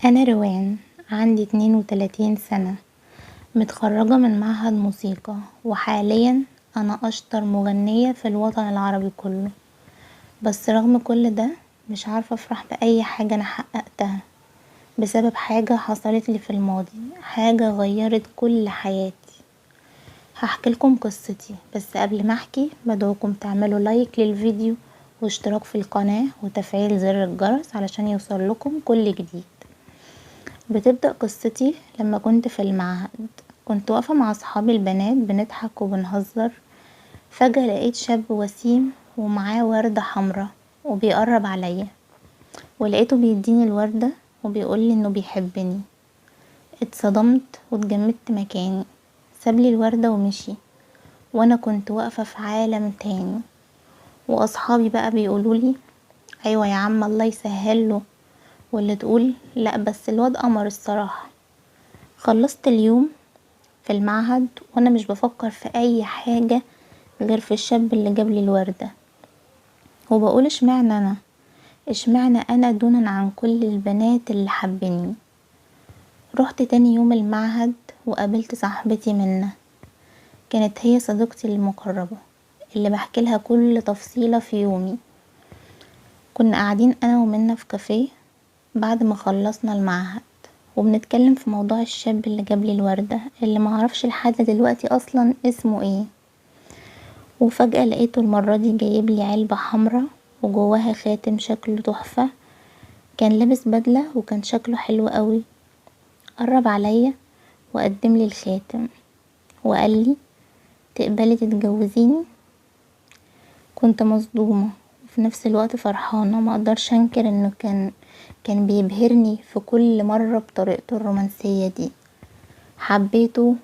أنا روان، عندي 32 سنة، متخرجة من معهد موسيقى، وحاليا أنا أشطر مغنية في الوطن العربي كله. بس رغم كل ده مش عارفة أفرح بأي حاجة أنا حققتها بسبب حاجة حصلتلي في الماضي، حاجة غيرت كل حياتي. هحكيلكم قصتي، بس قبل ما احكي بدعوكم تعملوا لايك للفيديو واشتراك في القناة وتفعيل زر الجرس علشان يوصلكم كل جديد. بتبدأ قصتي لما كنت في المعهد، كنت واقفة مع صحابي البنات بنضحك وبنهزر. فجأة لقيت شاب وسيم ومعاه وردة حمرا وبيقرب عليا، ولقيته بيديني الوردة وبيقولي انه بيحبني. اتصدمت واتجمدت مكاني، سابلي الوردة ومشي، وانا كنت واقفة في عالم تاني. واصحابي بقى بيقولولي ايوه يا عم الله يسهله، واللي تقول لا بس الواد قمر الصراحة. خلصت اليوم في المعهد وانا مش بفكر في اي حاجة غير في الشاب اللي جابلي الوردة، وبقول اشمعنى انا دونا عن كل البنات اللي حبني. رحت تاني يوم المعهد وقابلت صاحبتي منى، كانت هي صديقتي المقربة اللي بحكيلها كل تفصيلة في يومي. كنا قاعدين انا ومنى في كافيه بعد ما خلصنا المعهد، وبنتكلم في موضوع الشاب اللي جابلي الوردة اللي معرفش لحد دلوقتي اصلا اسمه ايه. وفجأة لقيته المرة دي جايبلي علبة حمرا وجواها خاتم شكله تحفة، كان لابس بدلة وكان شكله حلو قوي. قرب عليا وقدملي الخاتم وقالي تقبلي تتجوزيني. كنت مصدومة وفي نفس الوقت فرحانة، ما اقدرش انكر انه كان بيبهرني في كل مرة بطريقته الرومانسية دي. حبيته